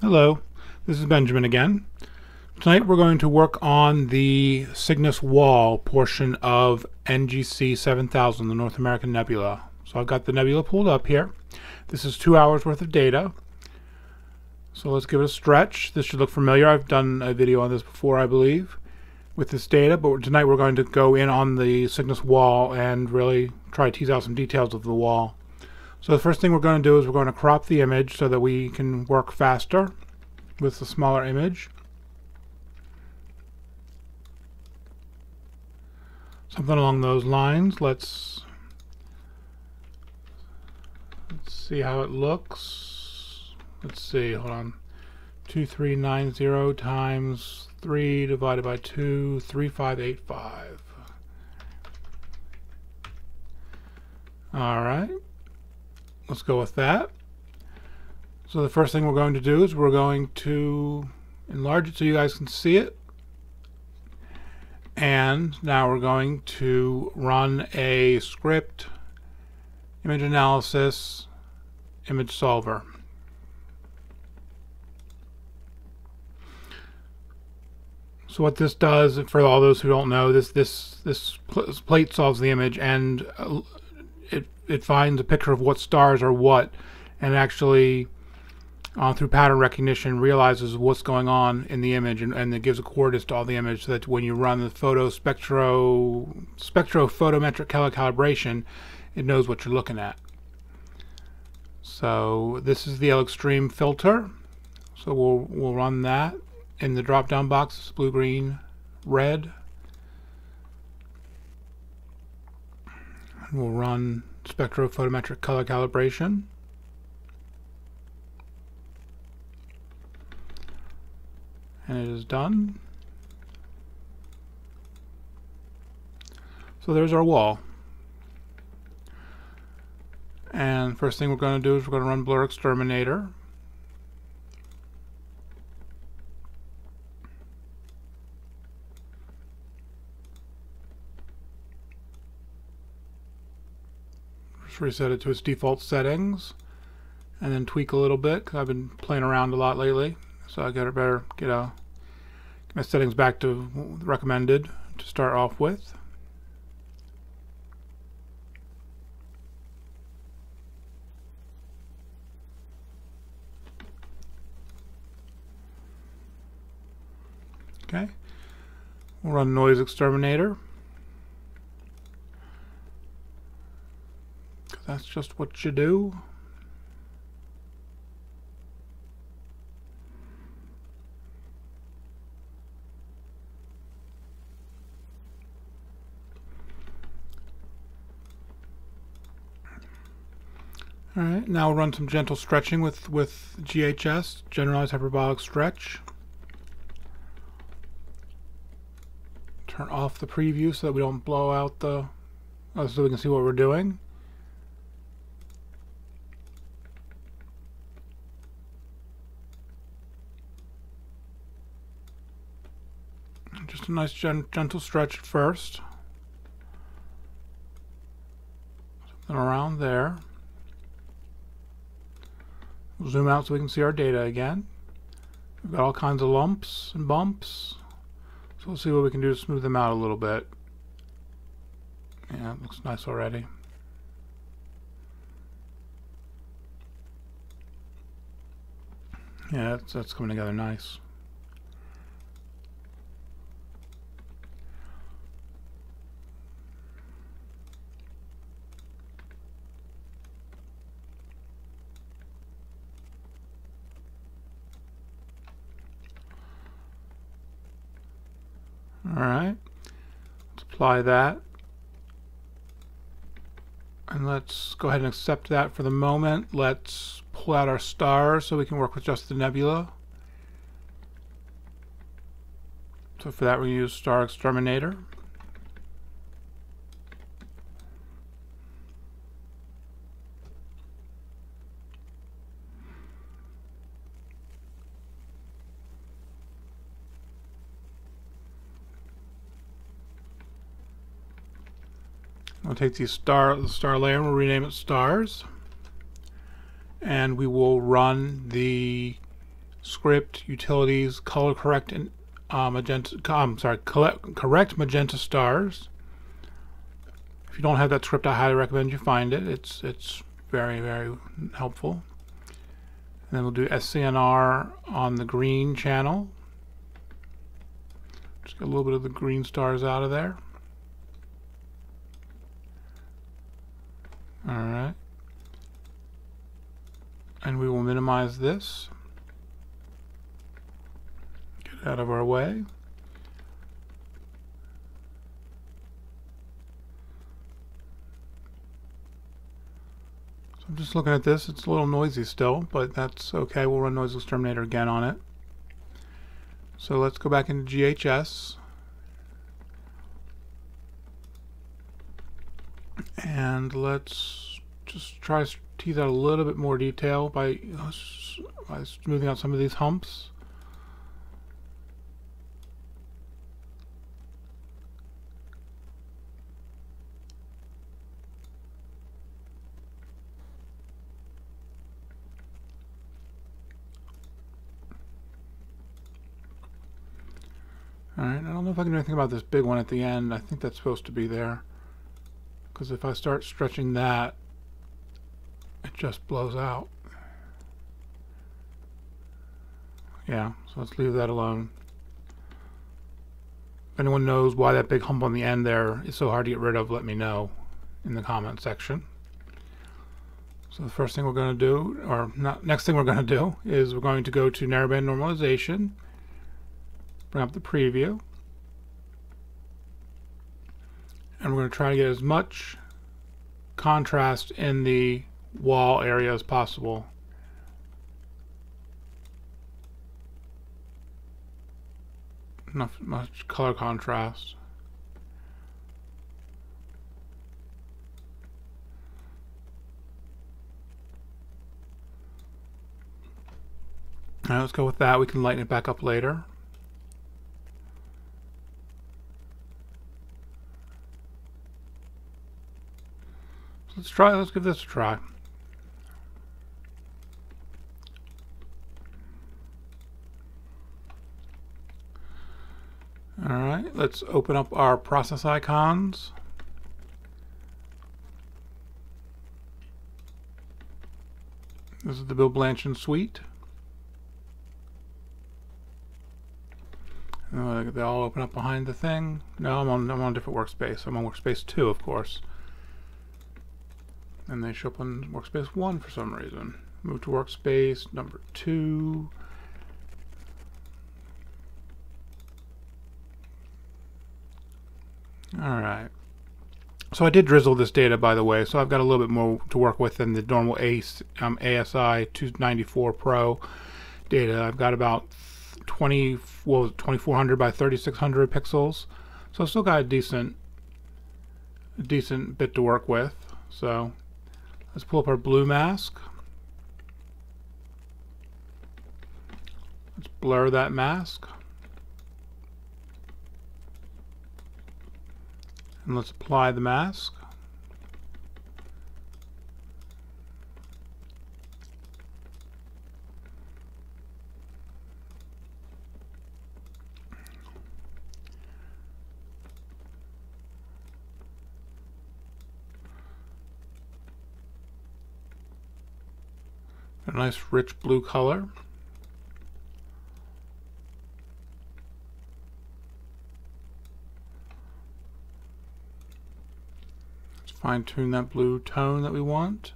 Hello, this is Benjamin again. Tonight we're going to work on the Cygnus Wall portion of NGC 7000, the North American Nebula. So I've got the nebula pulled up here. This is 2 hours worth of data. So let's give it a stretch. This should look familiar. I've done a video on this before, I believe, with this data, but tonight we're going to go in on the Cygnus Wall and really try to tease out some details of the wall. So the first thing we're going to do is we're going to crop the image so that we can work faster with the smaller image. Something along those lines. Let's see how it looks. Let's see, hold on. 2390 times 3 divided by 2, 3585. Alright. Let's go with that. So the first thing we're going to do is we're going to enlarge it so you guys can see it. And now we're going to run a script, image analysis, image solver. So what this does, for all those who don't know, this plate solves the image, and it finds a picture of what stars are what, and actually through pattern recognition realizes what's going on in the image, and it gives a coordinates to all the image, so that when you run the spectrophotometric calibration, it knows what you're looking at. So this is the L-eXtreme filter. So we'll run that in the drop down box, blue, green, red. And we'll run spectrophotometric color calibration. And it is done. So there's our wall. And first thing we're going to do is we're going to run BlurXterminator. Just reset it to its default settings, and then tweak a little bit, because I've been playing around a lot lately. So I better get my settings back to recommended to start off with. Okay, we'll run NoiseXterminator, because that's just what you do. Alright, now we'll run some gentle stretching with GHS, Generalized Hyperbolic Stretch. Turn off the preview so that we don't blow out so we can see what we're doing. Just a nice gentle stretch at first. Something around there. We'll zoom out so we can see our data again. We've got all kinds of lumps and bumps. So we'll see what we can do to smooth them out a little bit. Yeah, it looks nice already. Yeah, that's coming together nice. Alright, let's apply that, and let's go ahead and accept that for the moment. Let's pull out our stars so we can work with just the nebula. So for that we use StarXterminator. We'll take the star layer and we'll rename it stars, and we will run the script, utilities, color correct and correct magenta stars. If you don't have that script, I highly recommend you find it. It's very, very helpful. And then we'll do SCNR on the green channel. Just get a little bit of the green stars out of there. Alright. And we will minimize this. Get it out of our way. I'm just looking at this. It's a little noisy still, but that's okay. We'll run NoiseXterminator again on it. So let's go back into GHS. And let's just try to tease out a little bit more detail by smoothing out some of these humps. Alright, I don't know if I can do anything about this big one at the end. I think that's supposed to be there. Because if I start stretching that, it just blows out. Yeah, so let's leave that alone. If anyone knows why that big hump on the end there is so hard to get rid of, let me know in the comment section. So the first thing we're going to do, or next thing we're going to do, is we're going to go to narrowband normalization. Bring up the preview, and we're going to try to get as much contrast in the wall area as possible. Not much color contrast. Alright, let's go with that. We can lighten it back up later. Let's give this a try. Alright, let's open up our process icons. This is the Bill Blanchard suite. They all open up behind the thing. No, I'm on a different workspace. I'm on workspace 2, of course. And they show up on workspace 1 for some reason. Move to workspace number 2. Alright. So I did drizzle this data, by the way, so I've got a little bit more to work with than the normal ASI294 Pro data. I've got about 2400 by 3600 pixels. So I've still got a decent bit to work with. So let's pull up our blue mask. Let's blur that mask. And let's apply the mask. A nice rich blue color. Let's fine tune that blue tone that we want.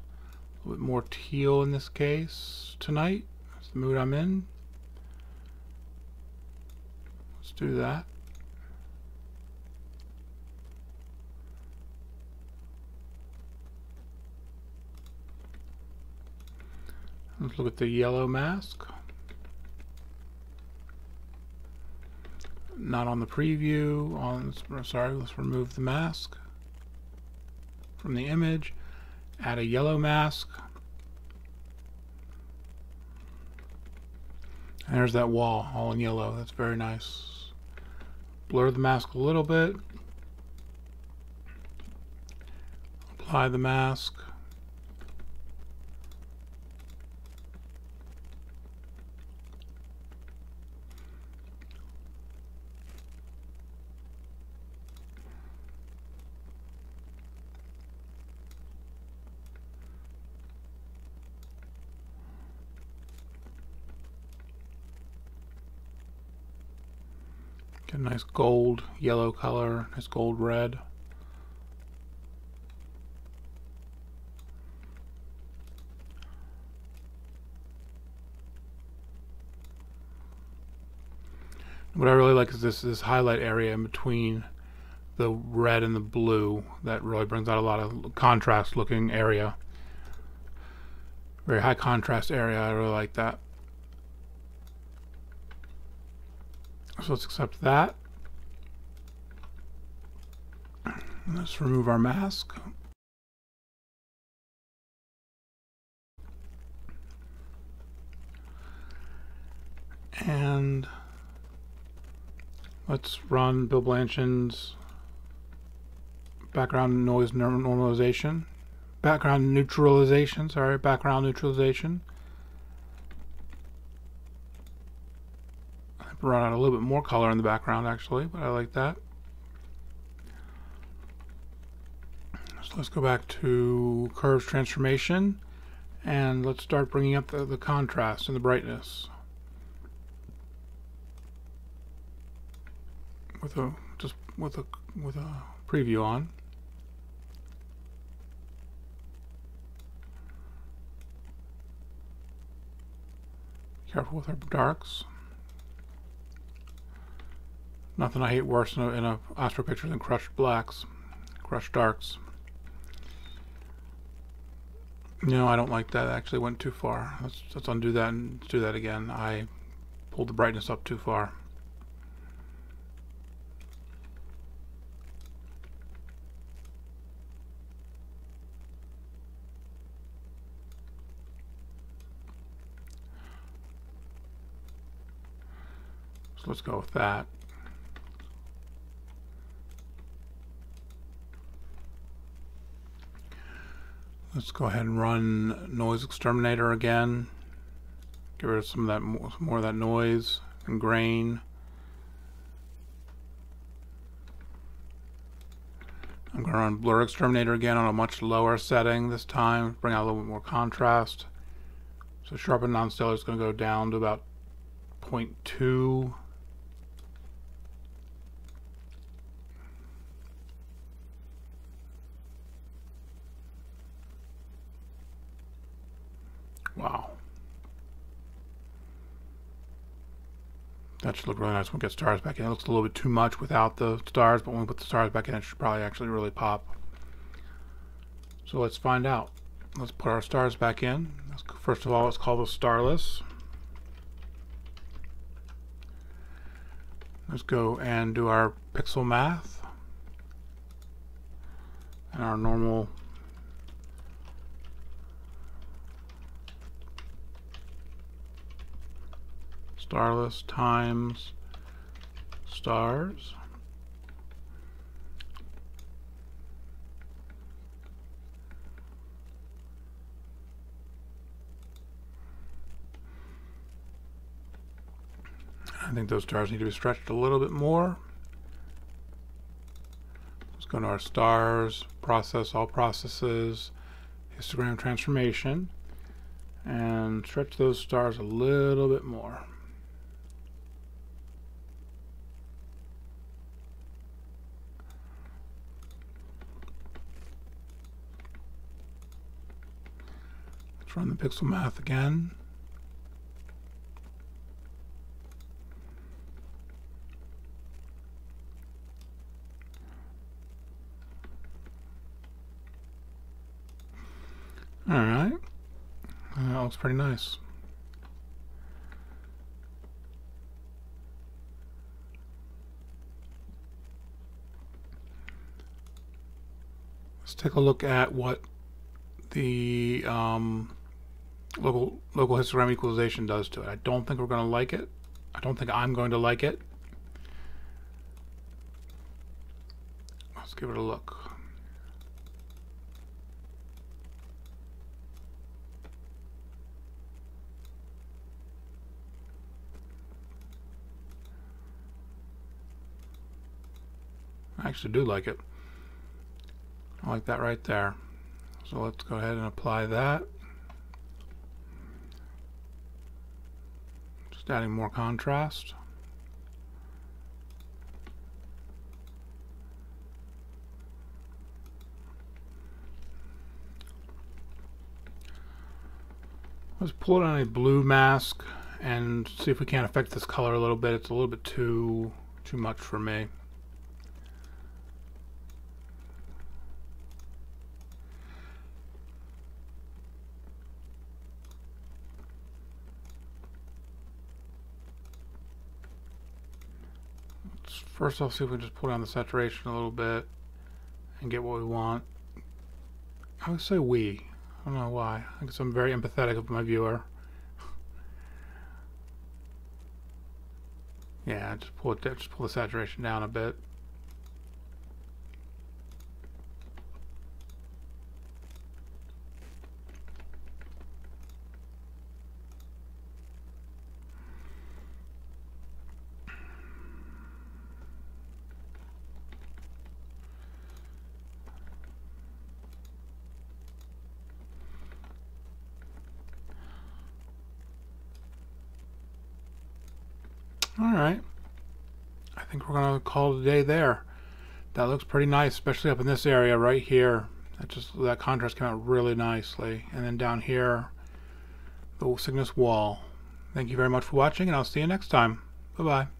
A little bit more teal in this case tonight. That's the mood I'm in. Let's do that. Let's look at the yellow mask. Not on the preview. Sorry, let's remove the mask from the image. Add a yellow mask. And there's that wall, all in yellow. That's very nice. Blur the mask a little bit. Apply the mask. Get a nice gold yellow color, nice gold red. What I really like is this highlight area in between the red and the blue. That really brings out a lot of contrast looking area. Very high contrast area. I really like that. So let's accept that. Let's remove our mask. And let's run Bill Blanchin's background noise normalization. Background neutralization. I brought out a little bit more color in the background actually, but I like that. So let's go back to curves transformation and let's start bringing up the contrast and the brightness with a preview on. Careful with our darks. Nothing I hate worse in a astro picture than crushed blacks, crushed darks. No, I don't like that. It actually went too far. Let's undo that and do that again. I pulled the brightness up too far. So let's go with that. Let's go ahead and run NoiseXterminator again. Get rid of some of that more of that noise and grain. I'm going to run BlurXterminator again on a much lower setting this time, bring out a little bit more contrast. So sharpen non-stellar is going to go down to about 0.2. Wow. That should look really nice when we get stars back in. It looks a little bit too much without the stars, but when we put the stars back in, it should probably actually really pop. So let's find out. Let's put our stars back in. First of all, let's call those starless. Let's go and do our pixel math and our normal starless times stars. I think those stars need to be stretched a little bit more. Let's go to our stars, process, all processes, histogram transformation, and stretch those stars a little bit more. Let's run the pixel math again. Alright, that looks pretty nice. Let's take a look at what the local histogram equalization does to it. I don't think we're going to like it. I don't think I'm going to like it. Let's give it a look. I actually do like it. I like that right there. So let's go ahead and apply that. Just adding more contrast. Let's pull it on a blue mask and see if we can't affect this color a little bit. It's a little bit too much for me. First I'll see if we can just pull down the saturation a little bit and get what we want. I would say we. I don't know why. I guess I'm very empathetic of my viewer. Yeah, just pull the saturation down a bit. Alright, I think we're going to call it a day there. That looks pretty nice, especially up in this area right here. That contrast came out really nicely. And then down here, the Cygnus Wall. Thank you very much for watching, and I'll see you next time. Bye-bye.